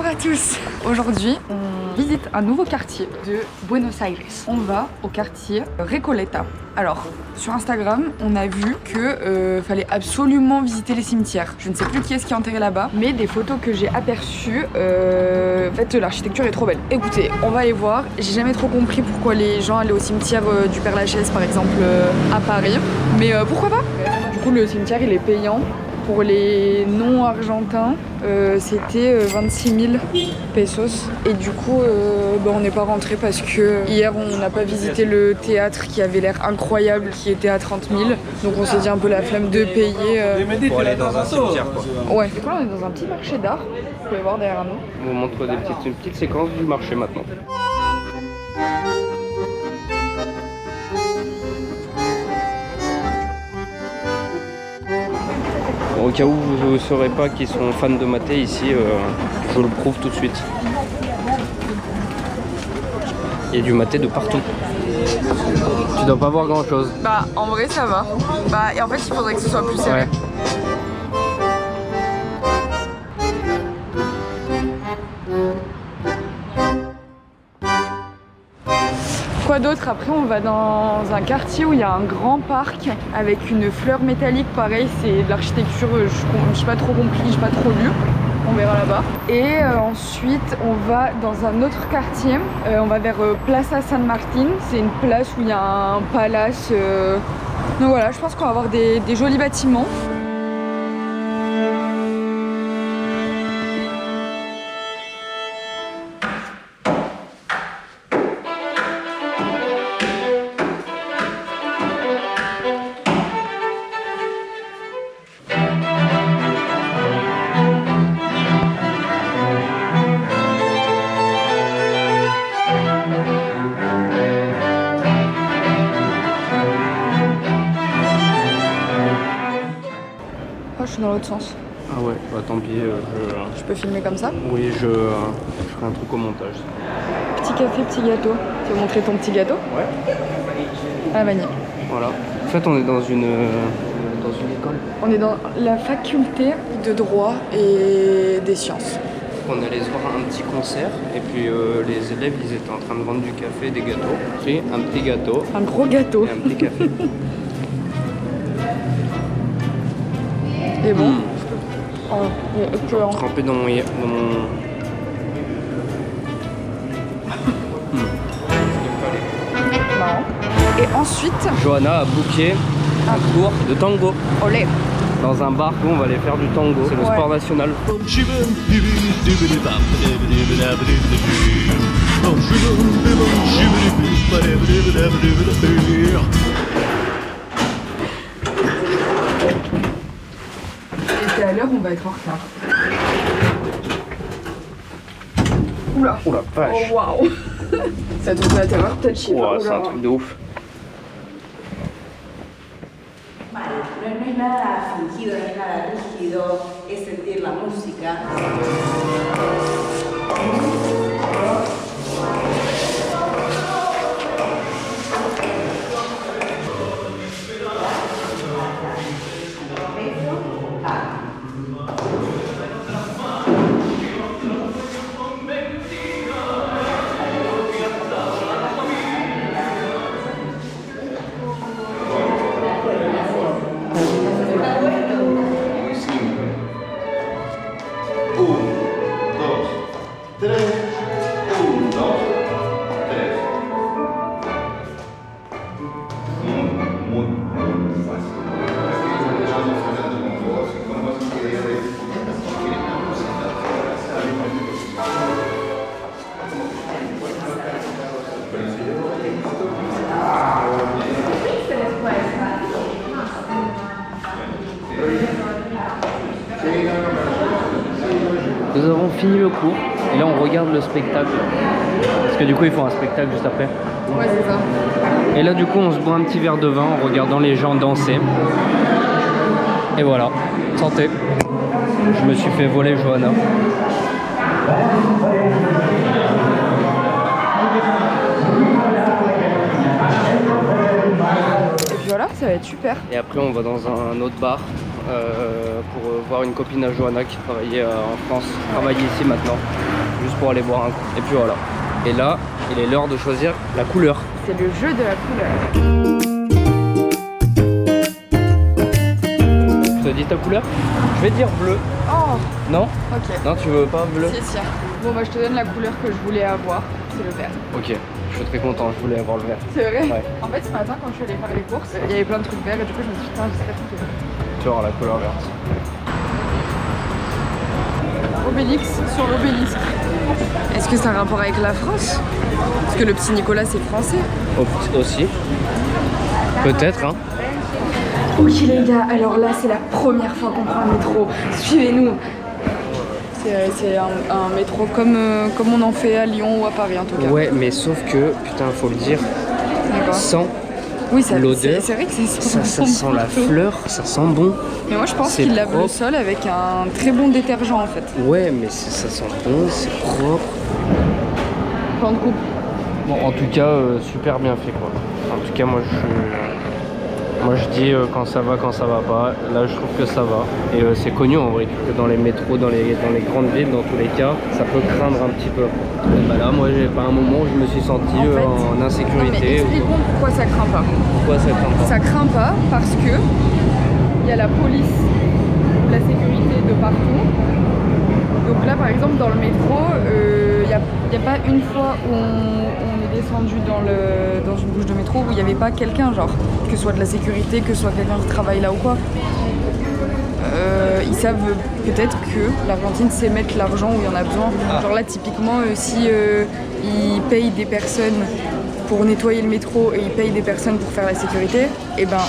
Bonjour à tous. Aujourd'hui, on visite un nouveau quartier de Buenos Aires. On va au quartier Recoleta. Alors, sur Instagram, on a vu que fallait absolument visiter les cimetières. Je ne sais plus qui est-ce qui est enterré là-bas, mais des photos que j'ai aperçues, en fait, l'architecture est trop belle. Écoutez, on va aller voir. J'ai jamais trop compris pourquoi les gens allaient au cimetière du Père-Lachaise, par exemple, à Paris. Mais pourquoi pas? Du coup, le cimetière, il est payant. Pour les non-argentins, c'était 26 000 pesos. Et du coup, on n'est pas rentré parce que hier, on n'a pas visité le théâtre qui avait l'air incroyable, qui était à 30 000. Donc on s'est dit un peu la flemme de payer. Pour aller dans un cimetière, quoi. Ouais, c'est quoi, on est dans un petit marché d'art. Vous pouvez voir derrière nous. On vous montre une petite séquence du marché maintenant. Au cas où vous ne saurez pas qui sont fans de maté ici, je le prouve tout de suite. Il y a du maté de partout. Tu dois pas voir grand chose. Bah en vrai ça va. Bah et en fait il faudrait que ce soit plus serré. Ouais. Quoi d'autre? Après on va dans un quartier où il y a un grand parc avec une fleur métallique. Pareil, c'est de l'architecture, je n'ai pas trop compris, je n'ai pas trop lu. On verra là-bas. Et ensuite on va dans un autre quartier. On va vers Plaza San Martín. C'est une place où il y a un palace. Donc voilà, je pense qu'on va avoir des jolis bâtiments. Dans l'autre sens. Ah ouais, bah tant pis. Je peux filmer comme ça? Oui, je ferai un truc au montage. Petit café, petit gâteau. Tu veux montrer ton petit gâteau? Ouais. À la vanille. Voilà. En fait, on est dans une école. On est dans la faculté de droit et des sciences. On allait se voir un petit concert et puis les élèves ils étaient en train de vendre du café, des gâteaux. J'ai un petit gâteau. Un gros gâteau. Et un petit café. Et bon, Trempé dans mon... marrant. Et ensuite, Johanna a booké un cours de tango. olé. Dans un bar où on va aller faire du tango. C'est le sport national. Et à l'heure, on va être en retard. Oula. Oh la vache. Oh waouh. Ça te fait la terreur peut-être, je sais pas. C'est un truc de ouf. No es nada fingido, no es nada rígido, es sentir la música. Nous avons fini le cours et là on regarde le spectacle. Parce que du coup ils font un spectacle juste après. Ouais, c'est ça. Et là du coup on se boit un petit verre de vin en regardant les gens danser. Et voilà, santé. Je me suis fait voler Johanna. Et puis voilà, ça va être super. Et après on va dans un autre bar pour voir une copine à Johanna qui travaillait en France, travaille ici maintenant, juste pour aller boire un coup. Et puis voilà. Et là, il est l'heure de choisir la couleur. C'est le jeu de la couleur. Tu te dis ta couleur? Je vais dire bleu. Oh, Non? ok. Non, tu veux pas bleu? Si, si. Bon, bah, je te donne la couleur que je voulais avoir. C'est le vert. Ok, je suis très content, je voulais avoir le vert. C'est vrai? Ouais. En fait, ce matin, quand je suis allée faire les courses, il y avait plein de trucs verts et du coup, je me suis dit, putain, je serais tout vert. Tu vas avoir la couleur verte. Obélix sur l'obélisque. Est-ce que c'est un rapport avec la France? Parce que le petit Nicolas, c'est français. Aussi. Peut-être, hein. Ok les gars, alors là c'est la première fois qu'on prend un métro. Suivez-nous. C'est un métro comme on en fait à Lyon ou à Paris en tout cas. Ouais, mais sauf que, putain, faut le dire, D'accord. sans Oui, l'odeur, c'est vrai que ça sent la fleur, ça sent bon. Mais moi je pense C'est qu'il lave le propre. sol avec un très bon détergent en fait. Ouais, mais ça sent bon, c'est propre. Plan de coupe. Bon, en tout cas, super bien fait quoi. En tout cas, moi je dis quand ça va pas. Là, je trouve que ça va. Et c'est connu en vrai que dans les métros, dans les grandes villes, dans tous les cas, ça peut craindre un petit peu. Et bah là, moi, j'ai pas un moment où je me suis senti En fait, en Non, mais insécurité. expliquons pourquoi ça craint pas. Pourquoi ça craint pas? Ça craint pas parce que il y a la police, la sécurité de partout. Donc là par exemple dans le métro, il n'y a pas une fois où on est descendu dans une bouche de métro où il n'y avait pas quelqu'un, genre que ce soit de la sécurité, que ce soit quelqu'un qui travaille là ou quoi. Ils savent peut-être que l'Argentine sait mettre l'argent où il y en a besoin. Genre là typiquement si ils payent des personnes pour nettoyer le métro et ils payent des personnes pour faire la sécurité, et ben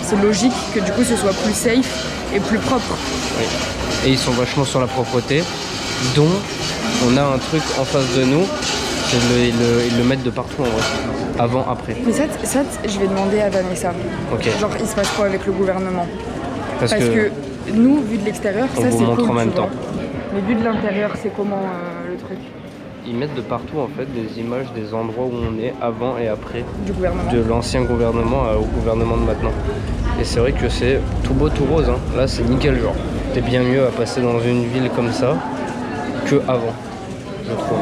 c'est logique que du coup ce soit plus safe et plus propre. Oui. Et ils sont vachement sur la propreté, dont on a un truc en face de nous, ils le mettent de partout en vrai, avant, après. Mais ça, je vais demander à Vanessa. Ok. Genre, il se passe quoi avec le gouvernement? Parce que nous, vu de l'extérieur, on ça vous c'est montre cool, en même tu vois. temps. Mais vu de l'intérieur, c'est comment le truc Ils mettent de partout en fait des images des endroits où on est avant et après. du gouvernement? De l'ancien gouvernement au gouvernement de maintenant. Et c'est vrai que c'est tout beau tout rose, hein. Là c'est nickel genre. T'es bien mieux à passer dans une ville comme ça que avant, je trouve.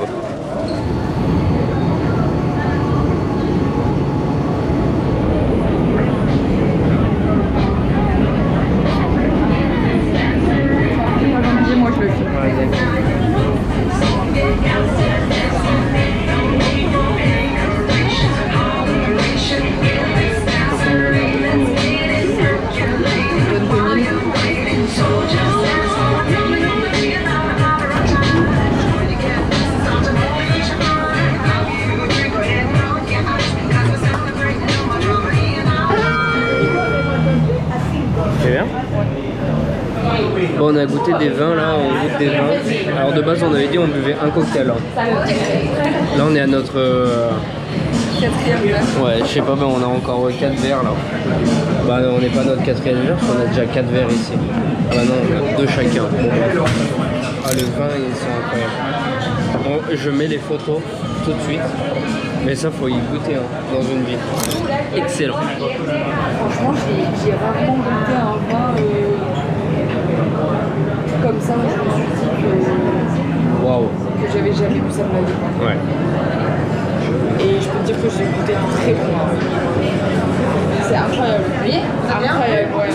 Moi je le fais. C'est bien. Bon, on a goûté des vins là, on goûte des vins. Alors de base on avait dit on buvait un cocktail. Hein. Là on est à notre... Quatrième verre. Ouais, je sais pas, ben on a encore 4 verres là. Bah on n'est pas à notre quatrième verre, parce qu'on a déjà 4 verres ici. Ah bah non, on a 2 chacun. Bon, bref. Ah le vin ils sont incroyables. Bon, je mets les photos tout de suite. Mais ça faut y goûter hein, dans une vie. Excellent. Franchement, j'ai rarement goûté un vin comme ça. Je me suis dit Waouh. que j'avais jamais vu ça de ma vie. Ouais. Et je peux te dire que j'ai goûté du très bon. C'est incroyable. Oui, incroyable, ouais.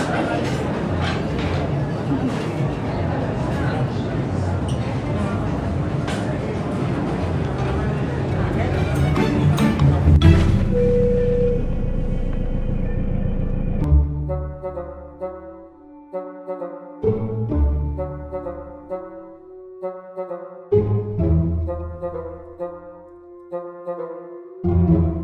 Thank you.